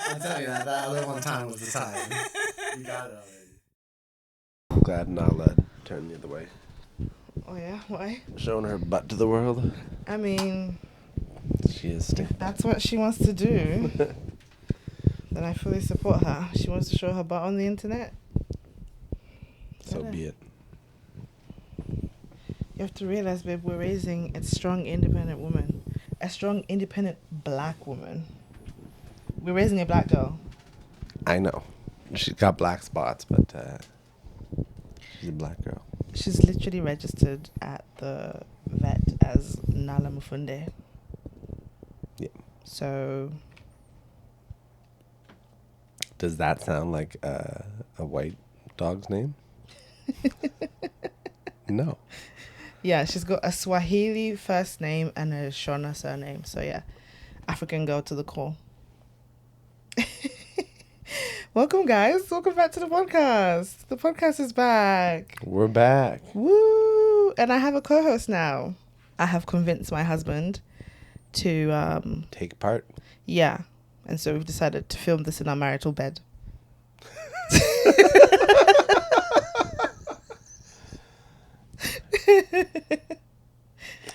I tell you that other one time was the time. You got it already. I'm glad Nala turned the other way. Oh yeah, why? Showing her butt to the world. I mean, She is if stinking. that's what she wants to do, then I fully support her. She wants to show her butt on the internet. So be it. You have to realize, babe, we're raising a strong, independent woman. A strong, independent black woman. We're raising a black girl. I know. She's got black spots, but she's a black girl. She's literally registered at the vet as Nala Mufunde. Yeah. So, Does that sound like a white dog's name? No. yeah, she's got a Swahili first name and a Shona surname. So, yeah, African girl to the core. Welcome, guys. Welcome back to the podcast. The podcast is back. We're back. Woo! And I have a co-host now. I have convinced my husband to, Take part. yeah. And so we've decided to film this in our marital bed.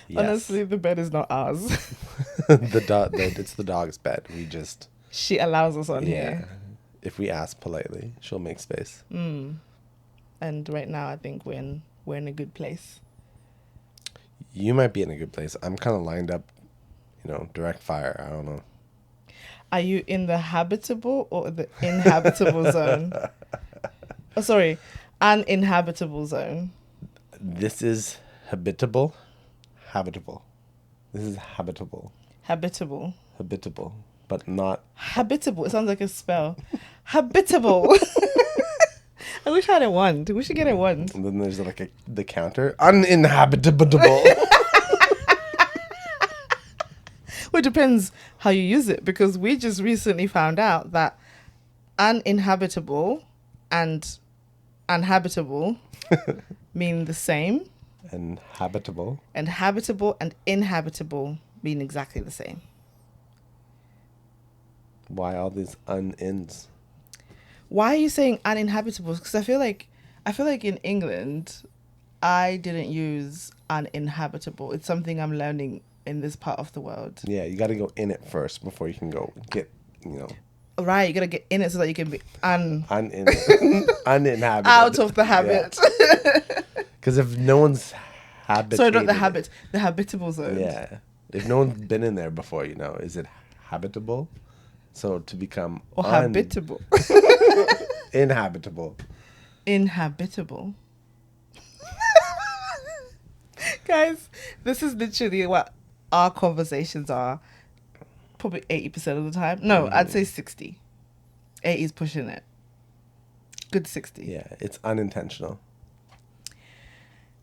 Yes. Honestly, the bed is not ours. It's the dog's bed. We just She allows us on here. If we ask politely, she'll make space. And right now, I think we're in a good place. You might be in a good place. I'm kind of lined up, direct fire. I don't know. Are you in the habitable or the inhabitable zone? Oh, sorry, uninhabitable zone. This is habitable. This is habitable. Habitable. But not. Habitable. It sounds like a spell. Habitable. I wish I had a wand. We should get a wand. And then there's like the counter. Uninhabitable. Well, it depends how you use it, because we just recently found out that uninhabitable and uninhabitable mean the same. And habitable. And habitable and inhabitable mean exactly the same. Why all these un-ins? Why are you saying uninhabitable? Because I feel like in England, I didn't use uninhabitable. It's something I'm learning in this part of the world. Yeah, you got to go in it first before you can go get, Right, you gotta get in it so that you can be uninhabited. out of the habit. Because if no one's habitated. Sorry, not the habit, the habitable zone. Yeah. If no one's been in there before, is it habitable? So to become Or habitable. Inhabitable. Inhabitable. Guys, this is literally what our conversations are. Probably 80% of the time. No, I'd say 60. 80 is pushing it. Good 60. Yeah, it's unintentional.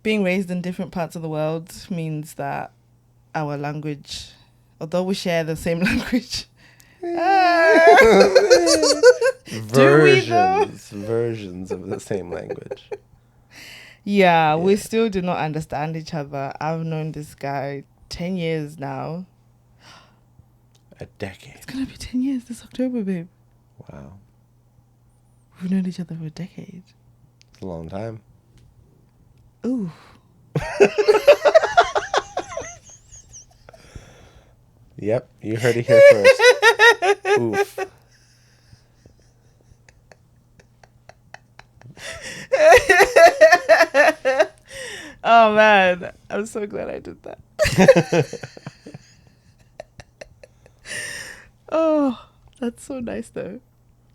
Being raised in different parts of the world means that our language, although we share the same language, versions of the same language. Yeah, we still do not understand each other. I've known this guy 10 years now. A decade. It's gonna be 10 years this October, babe. Wow. We've known each other for a decade. It's a long time. Ooh. Yep, you heard it here first. Oof. Oh man, I'm so glad I did that. Oh, that's so nice though.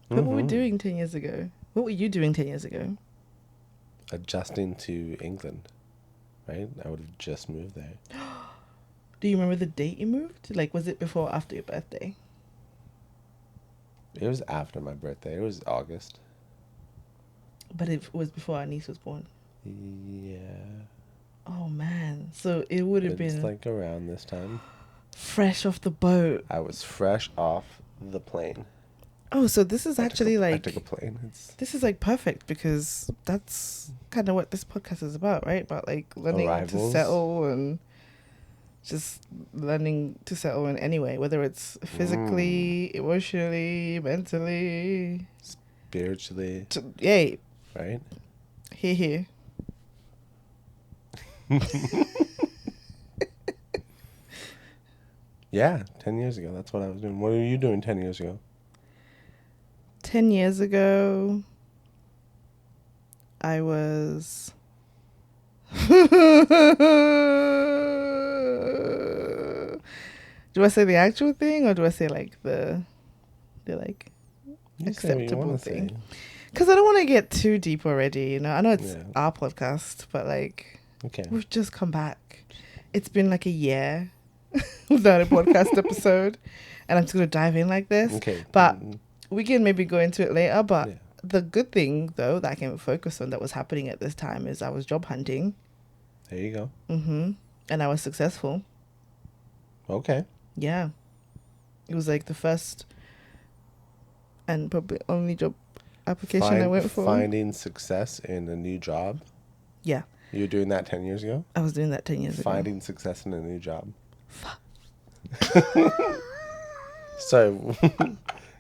What were we doing 10 years ago? What were you doing 10 years ago? Adjusting to England, right? I would have just moved there. Do you remember the date you moved? Like, was it before or after your birthday? It was after my birthday. It was August. But it was before our niece was born. Yeah. Oh man, so it would have been like around this time. Fresh off the boat. I was fresh off the plane. Oh, so this is actually I took a plane. This is like perfect, because that's kind of what this podcast is about, right? About like learning Arrivals. to settle and just learning to settle in anyway, whether it's physically, emotionally, mentally. Spiritually, Yay, right? here. Yeah, 10 years ago. That's what I was doing. What were you doing 10 years ago? 10 years ago, I was... Do I say the actual thing or do I say like the like You say what you acceptable want to thing? say. Because I don't want to get too deep already. You know, I know it's Yeah. our podcast, but like Okay. we've just come back. It's been like a year without a podcast episode, and I'm just gonna dive in like this. Okay. But we can maybe go into it later. But Yeah. the good thing though that I can focus on that was happening at this time is I was job hunting. There you go. And I was successful. Okay. Yeah. It was like the first and probably only job application I went for. Finding success in a new job. Yeah. You were doing that 10 years ago? I was doing that 10 years ago. Finding success in a new job. So,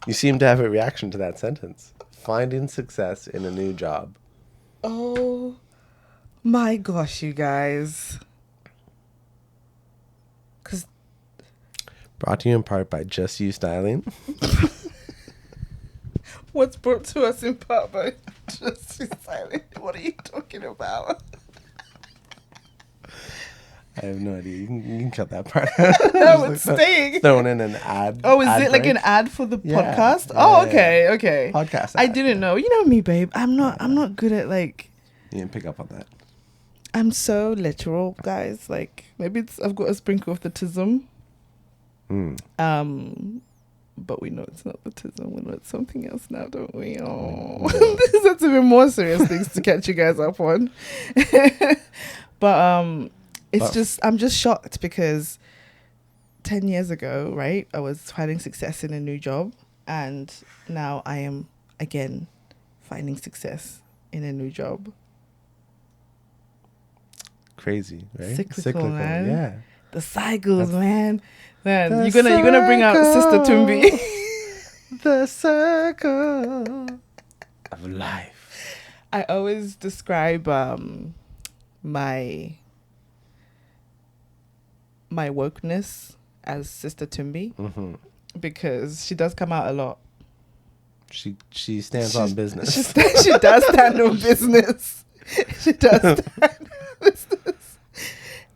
you seem to have a reaction to that sentence. Finding success in a new job. Oh my gosh, you guys. Because Brought to you in part by Just You Styling. what's brought to us in part by Just Silent? What are you talking about? I have no idea. You can cut that part. No, it's staying. Throwing in an ad. Oh, is ad it like break. an ad for the Yeah. podcast? Yeah, Oh, yeah, okay, okay. Podcast I ad. didn't know. You know me, babe. I'm not good at like. You didn't pick up on that. I'm so literal, guys. Like maybe I've got a sprinkle of the tism. But we know it's not the tism. We know it's something else now, don't we? Oh, that's even more serious things to catch you guys up on. But it's just I'm just shocked because 10 years ago, right, I was finding success in a new job, and now I am again finding success in a new job. Crazy, right? Cyclical, man. Yeah. The cycles, man. Man, The you're gonna bring out Sister Tumbi. The circle of life. I always describe my wokeness as Sister Tumbi because she does come out a lot. She stands on business. She does stand on business. She does stand on business.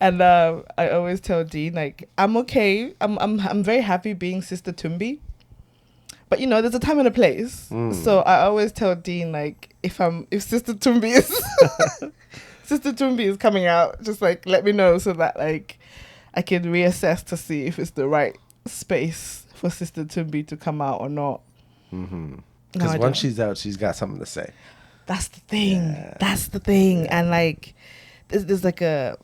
And I always tell Dean, like, I'm okay. I'm very happy being Sister Tumbi. But you know, there's a time and a place. So I always tell Dean, like, if Sister Tumbi is Sister Tumbi is coming out, just like let me know so that like I can reassess to see if it's the right space for Sister Tumbi to come out or not. Because once she's out, she's got something to say. That's the thing. Yeah. That's the thing. And like there's like a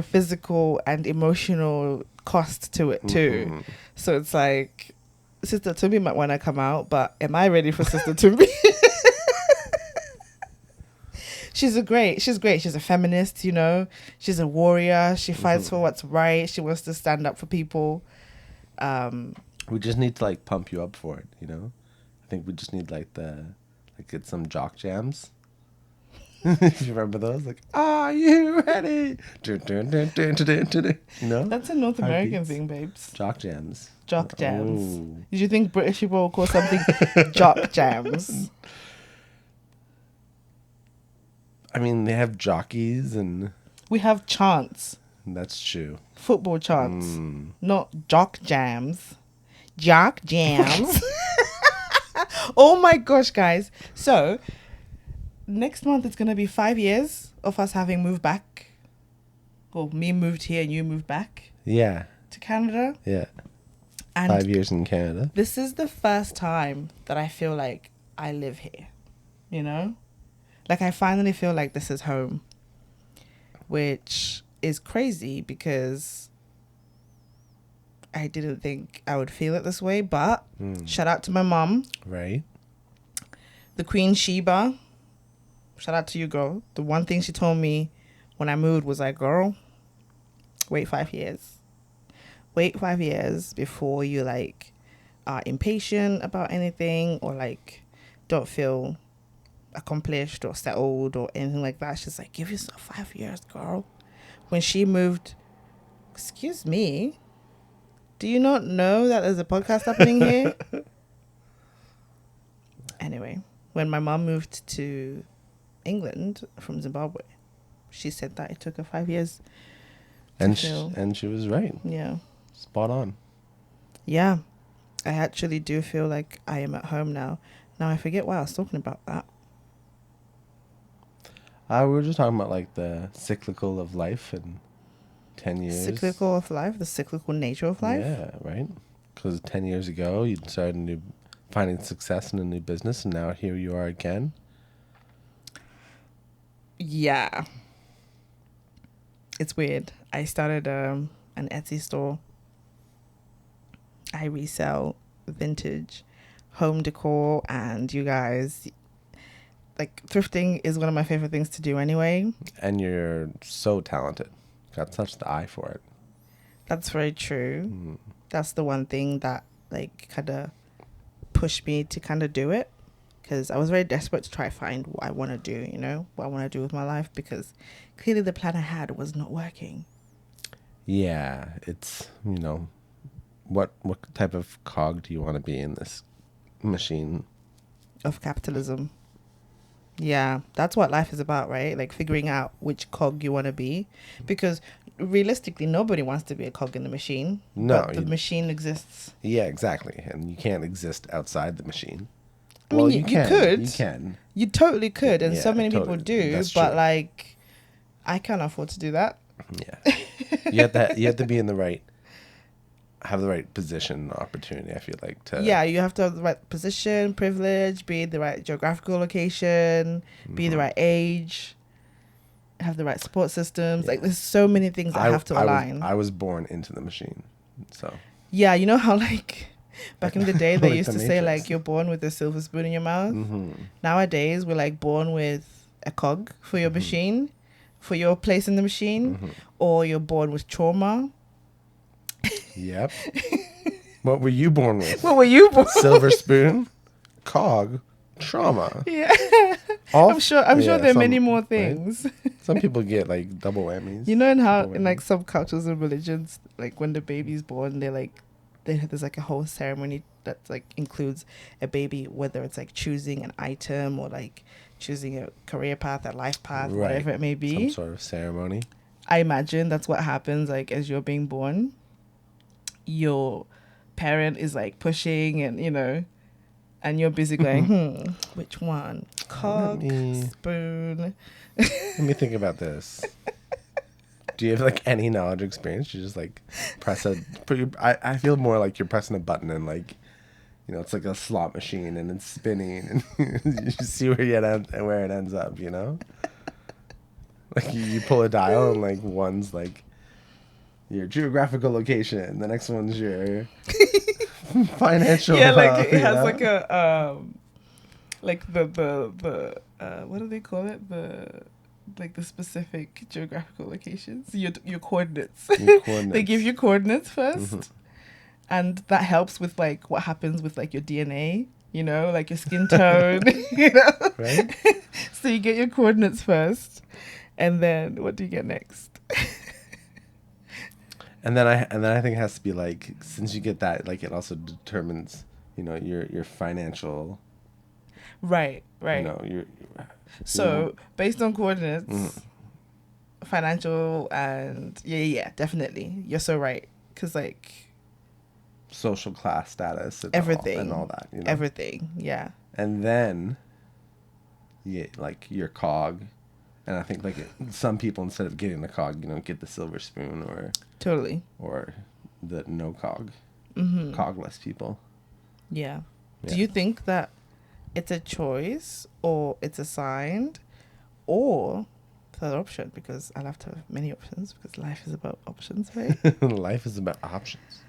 physical and emotional cost to it too. So it's like Sister Tumbi might want to come out, but am I ready for Sister Tumbi? She's great. She's a feminist, you know. She's a warrior. She fights for what's right. She wants to stand up for people. We just need to like pump you up for it, you know. I think we just need get some jock jams. You remember those? Like, are you ready? You know? That's a North American Heartbeats. thing, babes. Jock jams. Jock jams. Ooh. Did you think British people will call something jock jams? I mean, they have jockeys, and We have chants, that's true. football chants, not jock jams. Jock jams. Oh my gosh, guys. So, next month it's going to be 5 years of us having moved back. Well, me moved here and you moved back Yeah, to Canada. yeah. And 5 years in Canada. this is the first time that I feel like I live here, you know? Like I finally feel like this is home, which is crazy because I didn't think I would feel it this way, but shout out to my mom, Right. the Queen Sheba. Shout out to you, girl. The one thing she told me when I moved was like, girl, wait 5 years. wait 5 years before you like are impatient about anything or like don't feel accomplished or settled or anything like that. She's like, give yourself 5 years, girl. When she moved, excuse me, do you not know that there's a podcast happening here? Anyway, when my mom moved to England from Zimbabwe, she said that it took her 5 years. And feel- she was right. Yeah. Spot on. Yeah. I actually do feel like I am at home now. Now I forget why I was talking about that. We were just talking about like the cyclical of life and 10 years. Cyclical of life, the cyclical nature of life. Yeah, right? Because 10 years ago, you started finding success in a new business, and now here you are again. Yeah. It's weird. I started an Etsy store. I resell vintage home decor, and you guys, like, thrifting is one of my favorite things to do anyway. And you're so talented. Got such the eye for it. That's very true. Mm. That's the one thing that, like, kind of pushed me to kind of do it. Because I was very desperate to try to find what I want to do, you know, what I want to do with my life. Because clearly the plan I had was not working. Yeah, it's, you know, what type of cog do you want to be in this machine? Of capitalism. Yeah, that's what life is about, right? Like figuring out which cog you want to be. Because realistically, nobody wants to be a cog in the machine. No. But the machine exists. Yeah, exactly. And you can't exist outside the machine. I mean, you could. You can. You totally could. And Yeah, so many totally. people do. That's But true. like, I can't afford to do that. Yeah. You have to be in the right, have the right position, opportunity, I feel like, to. Yeah, you have to have the right position, privilege, be in the right geographical location, be the right age, have the right support systems. Yeah. Like, there's so many things that have to align. I was born into the machine. So. Yeah, you know how, like, back in the day, they Like used the to say, Matrix. like, you're born with a silver spoon in your mouth. Mm-hmm. Nowadays, we're, like, born with a cog for your machine, for your place in the machine, or you're born with trauma. Yep. What were you born with? What were you born Silver spoon, cog, trauma. Yeah. All, I'm sure there are some- many more right? things. Some people get like double whammies. You know, in how Double in like whammies. some cultures and religions, like when the baby's born, there's like a whole ceremony that like includes a baby, whether it's like choosing an item or like choosing a career path, a life path, Right. whatever it may Some be. sort of ceremony. I imagine that's what happens like as you're being born. Your parent is like pushing and and you're busy going, which one? Cog, me- spoon. Let me think about this. Do you have like any knowledge or experience? You just like press a. I feel more like you're pressing a button and like, it's like a slot machine and it's spinning and you just see where it ends up. Like you pull a dial and like one's like your geographical location, the next one's your financial. Yeah, like wealth, it has like a like the what do they call it? The specific geographical locations, your coordinates. Your They coordinates. give you coordinates 1st, and that helps with like what happens with like your DNA. Like your skin tone. Right? So you get your coordinates first, and then what do you get next? And then I think it has to be like, since you get that, like it also determines, your financial. Right. Your. So based on coordinates, financial and yeah, definitely, you're so right. Because like Social class status and everything all that, everything, yeah. And then, like your cog, and I think like some people, instead of getting the cog, get the silver spoon Totally. or the no cog, cogless people. Yeah. Yeah. Do you think that it's a choice or it's assigned, or third option? Because I love to have many options because life is about options, right? Life is about options.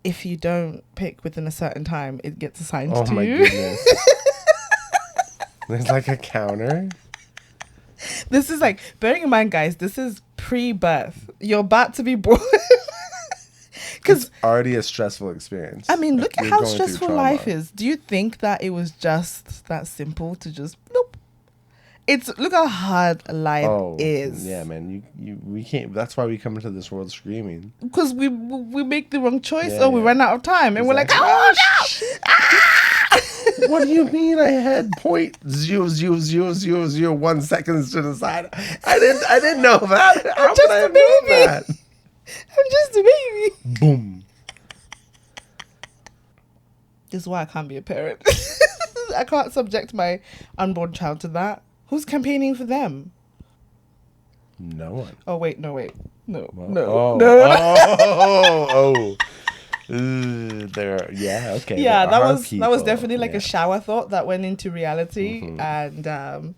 If you don't pick within a certain time, it gets assigned Oh to my you. goodness. There's like a counter. This is like, bearing in mind, guys, this is pre-birth. You're about to be born. It's already a stressful experience. I mean, look Like, at you're how going through stressful trauma. life is. Do you think that it was just that simple to just nope? It's look how hard life is. Yeah, man. We can't. That's why we come into this world screaming. Because we make the wrong choice Yeah, or we yeah. run out of time and Exactly. we're like, oh no! What do you mean? I had 0.00001 seconds to decide. I didn't know that. How just could I a have known baby. that? I'm just a baby. Boom. This is why I can't be a parent. I can't subject my unborn child to that. Who's campaigning for them? No one. Oh wait, no. Oh, No. There. Yeah. Okay. Yeah, there that are was people. definitely like Yeah. a shower thought that went into reality. And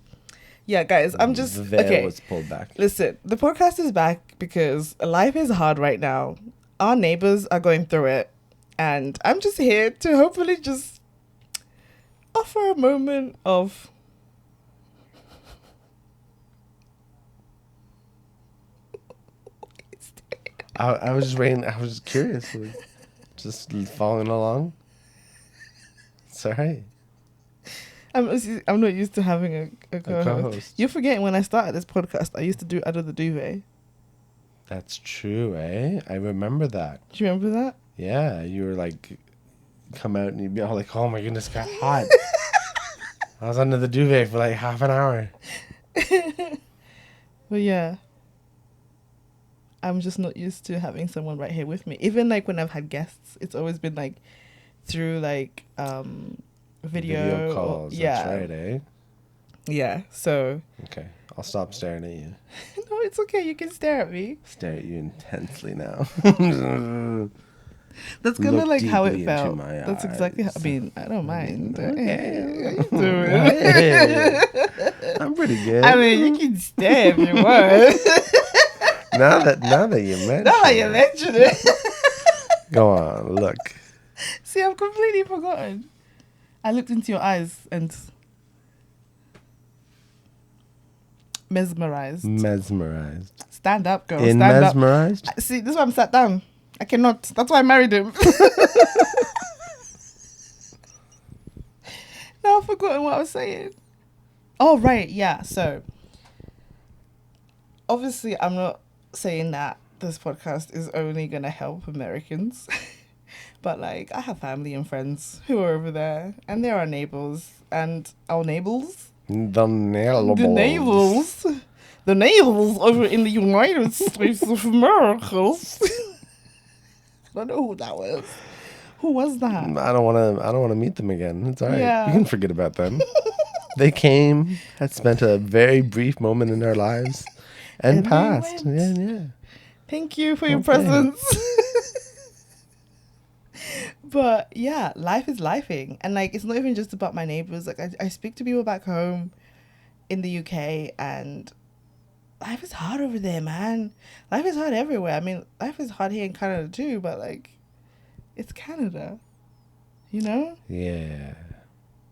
yeah, guys, I'm just The veil okay. was pulled back. Listen, the podcast is back because life is hard right now. Our neighbors are going through it, and I'm just here to hopefully just offer a moment of I was just waiting. I was just curious. Like, just following along. Sorry. I'm not used to having a co-host. co-host. You're forgetting when I started this podcast, I used to do Under the Duvet. That's true, eh? I remember that. Do you remember that? Yeah, you were like, come out and you'd be all like, oh my goodness, it got hot. I was under the duvet for like half an hour. But yeah, I'm just not used to having someone right here with me. Even like when I've had guests, it's always been like through like video calls. yeah, That's right, eh? yeah. So Okay, I'll stop staring at you. no, it's okay. You can stare at me. Stare at you intensely now. That's kind of Look like how deeply it into felt. my That's exactly how. I eyes. mean, I don't mind. Okay. How you doing? I'm pretty good. I mean, you can stare if you want. now that you mention Now that you it. mention it. Go on, look. See, I've completely forgotten. I looked into your eyes and mesmerized. Mesmerized. Stand up, girl. In Stand up. mesmerized? See, this is why I'm sat down. I cannot. That's why I married him. Now I've forgotten what I was saying. Oh, right. Yeah. So, obviously, I'm not saying that this podcast is only going to help Americans. But, like, I have family and friends who are over there. And they're our neighbors. And our neighbors? The nails. The neighbors. The neighbors over in the United States of America. I don't know who that was. Who was that? I don't want to meet them again. It's all right. Yeah. You can forget about them. They came, had spent a very brief moment in our lives, and they passed. went. Yeah. Thank you for your Okay. presence. But yeah, life is lifing. And like, it's not even just about my neighbors. Like I speak to people back home in the UK and life is hard over there, man. Life is hard everywhere. I mean, life is hard here in Canada too, but like, it's Canada, you know? Yeah.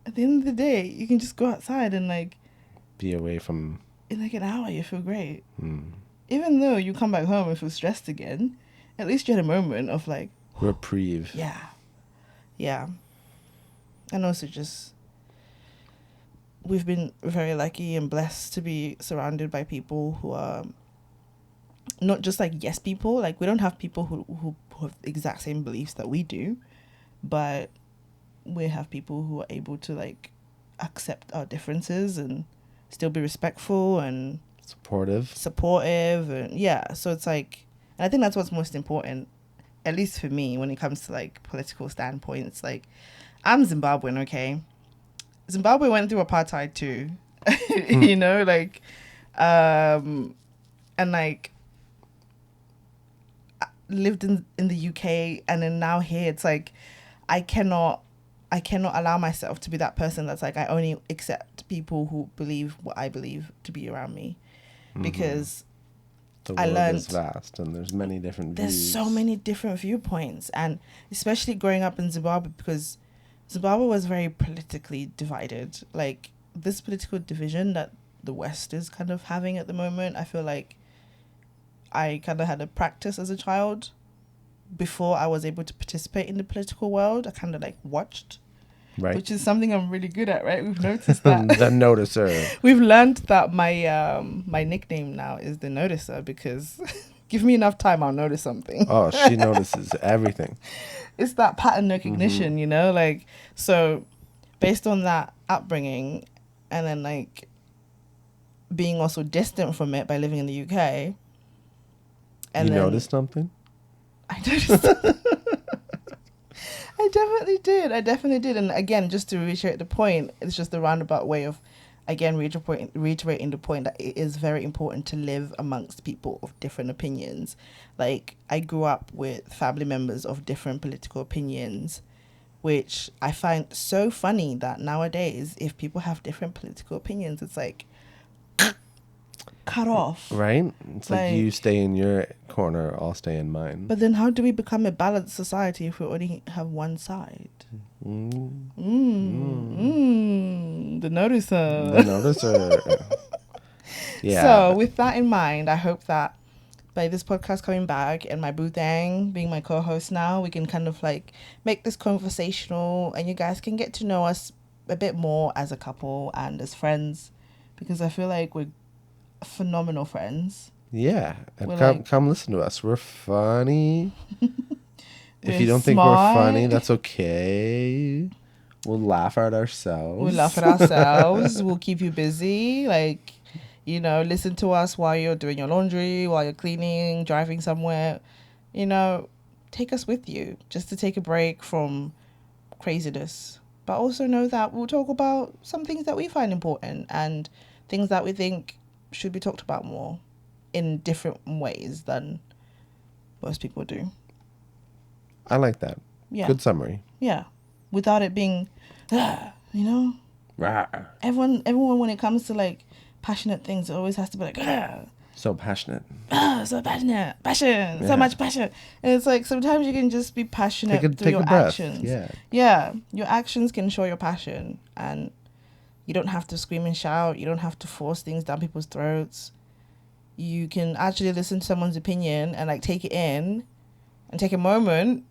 At the end of the day, you can just go outside and like, Be away from. in like an hour, you feel great. Hmm. Even though you come back home and feel stressed again, at least you had a moment of like, Reprieve. yeah. And also just, we've been very lucky and blessed to be surrounded by people who are not just like yes people. Like we don't have people who have the exact same beliefs that we do, but we have people who are able to like accept our differences and still be respectful and Supportive. and yeah. So it's like, and I think that's what's most important, at least for me, when it comes to like political standpoints. Like, I'm Zimbabwean, okay? Zimbabwe went through apartheid too, you know, like, and like, I lived in the UK, and then now here, it's like, I cannot allow myself to be that person that's like, I only accept people who believe what I believe to be around me, because The I world learned- is vast, and there's many different views. there's so many different viewpoints, and especially growing up in Zimbabwe, because Zimbabwe was very politically divided. Like this political division that the West is kind of having at the moment. I feel like I kind of had a practice as a child before I was able to participate in the political world. I kind of like watched, Right. which is something I'm really good at, right? We've noticed that. The noticer. We've learned that my nickname now is the noticer, because give me enough time, I'll notice something. Oh, she notices everything. It's that pattern recognition, you know, like, so based on that upbringing, and then like being also distant from it by living in the UK. And You then noticed something? I noticed. I definitely did. And again, just to reiterate the point, it's just a roundabout way of, again, reiterating the point that it is very important to live amongst people of different opinions. Like, I grew up with family members of different political opinions, which I find so funny that nowadays, if people have different political opinions, it's like, cut off. Right? It's like, Like- you stay in your corner, I'll stay in mine. But then how do we become a balanced society if we only have one side? Mm. The noticer. The noticer. Yeah. So with that in mind, I hope that by this podcast coming back and my boo thang being my co-host now, we can kind of like make this conversational and you guys can get to know us a bit more as a couple and as friends, because I feel like we're phenomenal friends. Yeah. And We're come, like- come listen to us. We're funny. If We're you don't think smart. we're funny, that's okay. We'll laugh at ourselves. We'll laugh at ourselves. We'll keep you busy. Like, you know, listen to us while you're doing your laundry, while you're cleaning, driving somewhere. You know, take us with you just to take a break from craziness. But also know that we'll talk about some things that we find important and things that we think should be talked about more in different ways than most people do. I like that. Yeah. Good summary. Yeah. Without it being, you know? Rah. Everyone when it comes to like passionate things, it always has to be like, So passionate. so passionate, passion, Yeah. so much passion. And it's like sometimes you can just be passionate through Take your a breath. actions. Yeah. Yeah, your actions can show your passion, and you don't have to scream and shout. You don't have to force things down people's throats. You can actually listen to someone's opinion and like take it in, and take a moment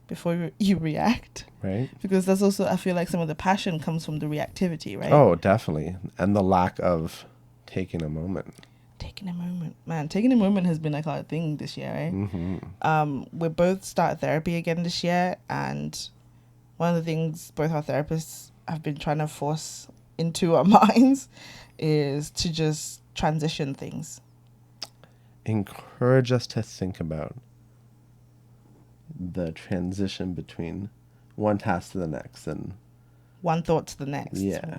before you react. Right? Because that's also, I feel like some of the passion comes from the reactivity, right? Oh, definitely. And the lack of taking a moment. Taking a moment. Man, taking a moment has been like our thing this year, right? Mm-hmm. We both started therapy again this year, and one of the things both our therapists have been trying to force into our minds is to just transition things. Encourage us to think about the transition between one task to the next, and One thought to the next. Yeah.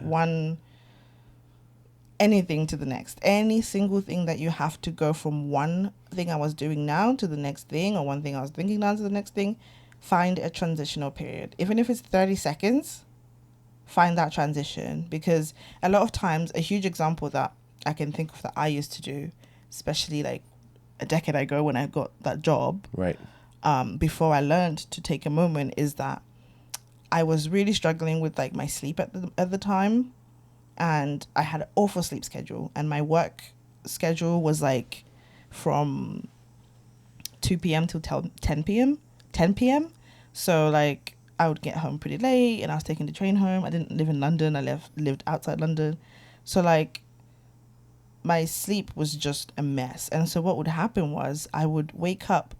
Anything to the next. Any single thing that you have to go from one thing I was doing now to the next thing, or one thing I was thinking now to the next thing, find a transitional period. Even if it's 30 seconds, find that transition. Because a lot of times, a huge example that I can think of that I used to do, especially like a decade ago when I got that job, right. before I learned to take a moment, is that I was really struggling with like my sleep at the time, and I had an awful sleep schedule, and my work schedule was like from 2 p.m. till 10 p.m. So like I would get home pretty late, and I was taking the train home. I didn't live in London. I lived outside London. So like my sleep was just a mess. And so what would happen was I would wake up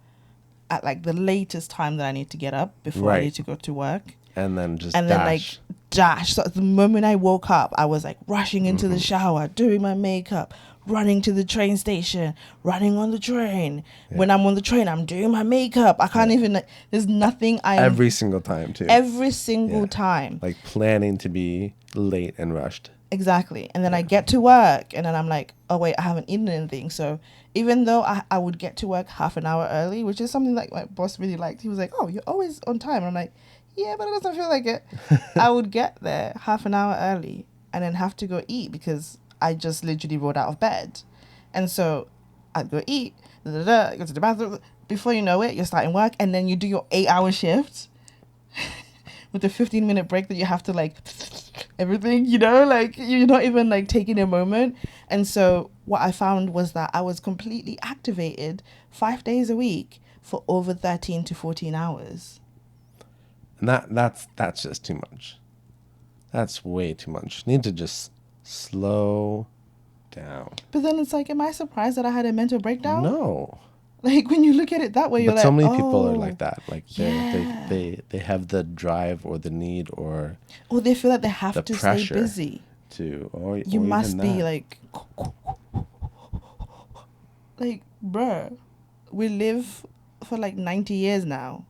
at like the latest time that I need to get up before I Right. need to go to work. And then just And dash. then like dash. So the moment I woke up, I was like rushing into the shower, doing my makeup, running to the train station, running on the train. When I'm on the train, I'm doing my makeup. I can't even, like, there's nothing every single time too. every single Yeah. time. Like planning to be late and rushed. Exactly. And then I get to work, and then I'm like, oh wait, I haven't eaten anything. So even though I would get to work half an hour early, which is something like my boss really liked, he was like, oh, you're always on time. And I'm like, yeah, but it doesn't feel like it. I would get there half an hour early and then have to go eat because I just literally rolled out of bed. And so I'd go eat, go to the bathroom. Before you know it, you're starting work, and then you do your 8-hour shift with a 15-minute break that you have to like everything, you know, like you're not even like taking a moment. And so what I found was that I was completely activated 5 days a week for over 13 to 14 hours. And that's just too much. That's way too much. You need to just slow down. But then it's like, am I surprised that I had a mental breakdown? No. Like when you look at it that way, you're But like, so many people are "Oh, like that. Like yeah." they have the drive or the need or Or they feel like they have the to pressure stay busy. to or You or must even be that. like, bruh, we live for like 90 years now.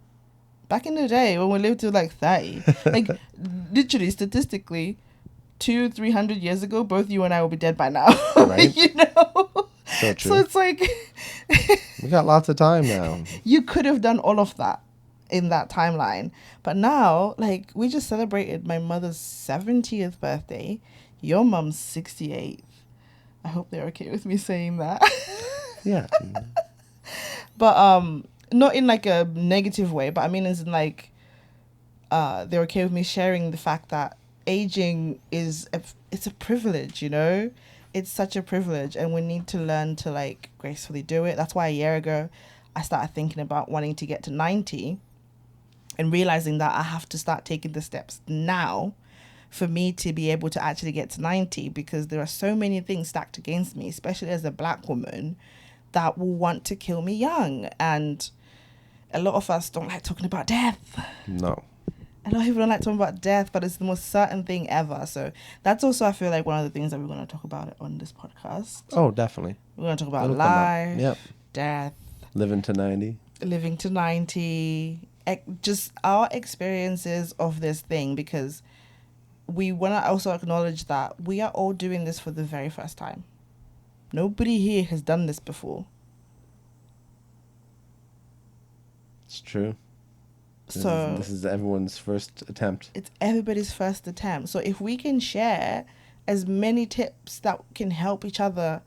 Back in the day when we lived to like 30, like literally statistically, 300 years ago, both you and I will be dead by now. Right. You know? So true. So it's like, We got lots of time now. you could have done all of that in that timeline. But now, like, we just celebrated my mother's 70th birthday, your mum's 68th. I hope they're okay with me saying that. Yeah. But not in like a negative way, but I mean as in like they're okay with me sharing the fact that aging it's a privilege, you know? It's such a privilege, and we need to learn to like gracefully do it. That's why a year ago I started thinking about wanting to get to 90 and realizing that I have to start taking the steps now for me to be able to actually get to 90, because there are so many things stacked against me, especially as a black woman, that will want to kill me young. And a lot of us don't like talking about death. No. A lot of people don't like talking about death, but it's the most certain thing ever. So that's also, I feel like, one of the things that we're going to talk about on this podcast. Oh, definitely. We're going to talk about It'll come up. life, Yep. death, Living to 90. living to 90, just our experiences of this thing, because we want to also acknowledge that we are all doing this for the very first time. Nobody here has done this before. It's true. So This is everyone's first attempt. it's everybody's first attempt. So if we can share as many tips that can help each other,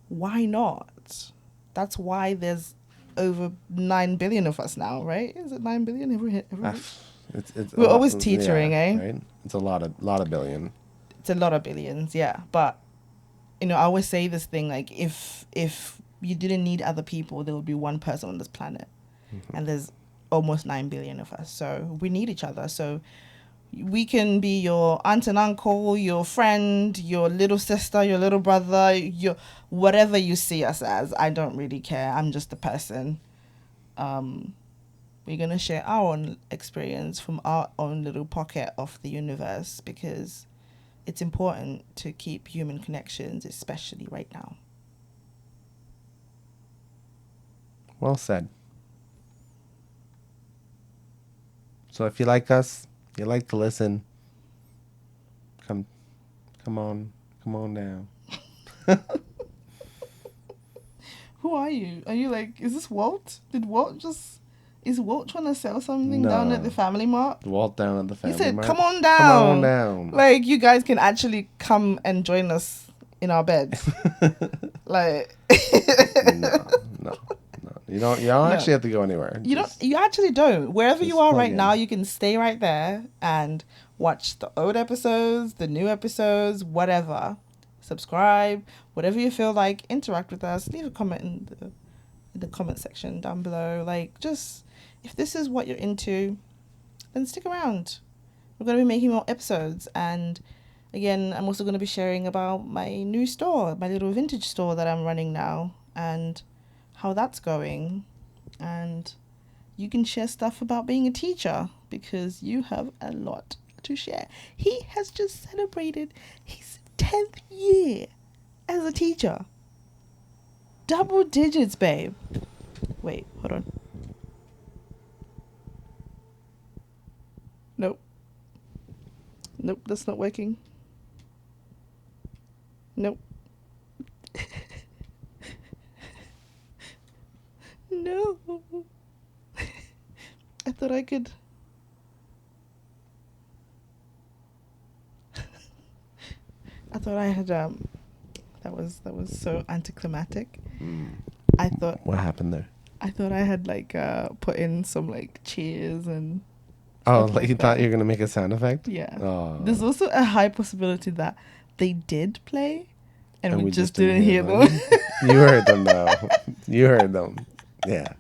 why not? That's why there's over 9 billion of us now, right? Is it 9 billion? It's We're always teetering, eh? Right? It's a lot of billion. It's a lot of billions, yeah. But, you know, I always say this thing, like, if you didn't need other people, there would be one person on this planet. Mm-hmm. And there's almost 9 billion of us. So we need each other. So we can be your aunt and uncle, your friend, your little sister, your little brother, your whatever you see us as. I don't really care. I'm just a person. We're going to share our own experience from our own little pocket of the universe, because it's important to keep human connections, especially right now. Well said. So if you like us, you like to listen, come on down. Who are you? Are you like, is this Walt? Is Walt trying to sell something down at the Family Mart? Walt down at the Family He said, Mart. come on down. Come on down. Like, you guys can actually come and join us in our bed. Like, No. You don't actually have to go anywhere. You actually don't. Wherever you just are plug right in. now, you can stay right there and watch the old episodes, the new episodes, whatever. Subscribe, whatever you feel like. Interact with us. Leave a comment in the comment section down below. Like, just, if this is what you're into, then stick around. We're going to be making more episodes. And again, I'm also going to be sharing about my new store, my little vintage store that I'm running now, and how that's going. And you can share stuff about being a teacher, because you have a lot to share. He has just celebrated his 10th year as a teacher. Double digits, babe. Wait, hold on. Nope, that's not working. Nope. No. I thought I could. I thought I had that was so anticlimactic. I thought What happened there? I had like put in some like cheers and Oh, stuff like you that. thought you were gonna make a sound effect? Yeah. Oh. There's also a high possibility that they did play, and we just didn't didn't hear them. You heard them though. You heard them. Yeah.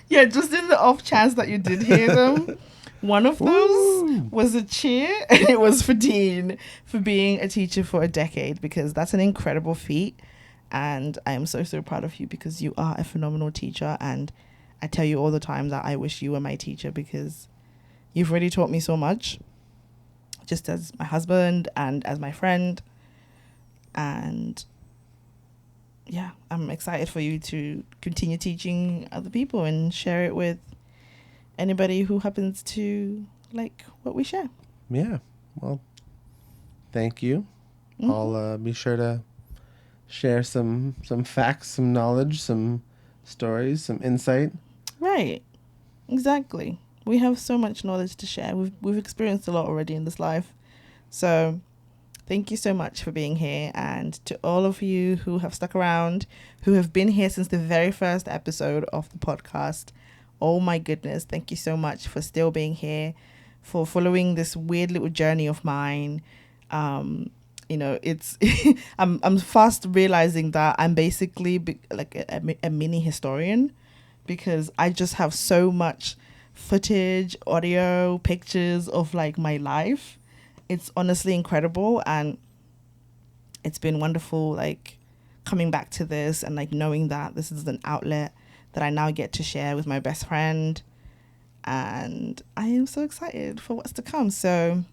Yeah, just in the off chance that you did hear them. One of those Woo. was a cheer, and it was for Dean for being a teacher for a decade, because that's an incredible feat. And I am so, so proud of you, because you are a phenomenal teacher. And I tell you all the time that I wish you were my teacher, because you've already taught me so much, just as my husband and as my friend. And yeah, I'm excited for you to continue teaching other people and share it with anybody who happens to like what we share. Yeah. Well, thank you. Mhm. I'll be sure to share some facts, some knowledge, some stories, some insight. Right. Exactly. We have so much knowledge to share. We've experienced a lot already in this life. So thank you so much for being here. And to all of you who have stuck around, who have been here since the very first episode of the podcast, oh my goodness, thank you so much for still being here, for following this weird little journey of mine. You know, it's I'm fast realizing that I'm basically like a mini historian, because I just have so much footage, audio, pictures of like my life. It's honestly incredible, and it's been wonderful, like coming back to this and like knowing that this is an outlet that I now get to share with my best friend. And I am so excited for what's to come. So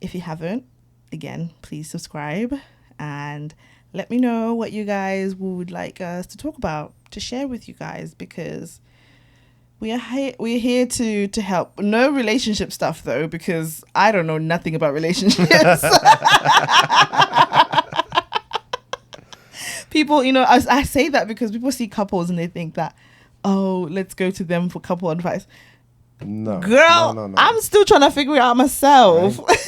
if you haven't, again, please subscribe and let me know what you guys would like us to talk about, to share with you guys, because we're here to help. No relationship stuff though, because I don't know nothing about relationships. People, you know, I say that because people see couples and they think that, oh, let's go to them for couple advice. No. Girl, No. I'm still trying to figure it out myself. Right.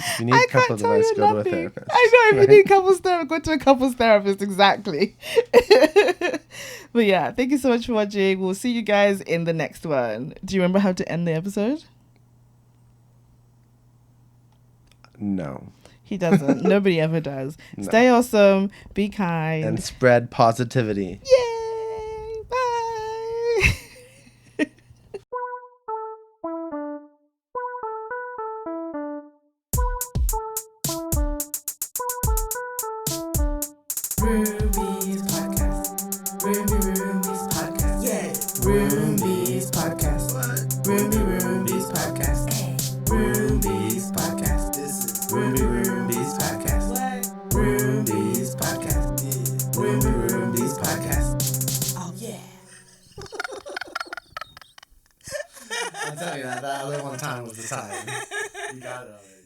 If you need I couple can't tell advice, you go to a nothing. therapist. I know, if Right? you need couples therapist, go to a couples therapist, exactly. But yeah, thank you so much for watching. We'll see you guys in the next one. Do you remember how to end the episode? No. He doesn't. Nobody ever does. No. Stay awesome. Be kind. And spread positivity. Yay! Bye! Ruby's podcast. Ruby's podcast. Yeah. Ruby's podcast. What? Ruby's podcast. Ruby's podcast. This is Ruby's podcast. What? Ruby's podcast. yeah. Ruby's podcast. Oh yeah. I'm telling you that other one time was the time. You got it already.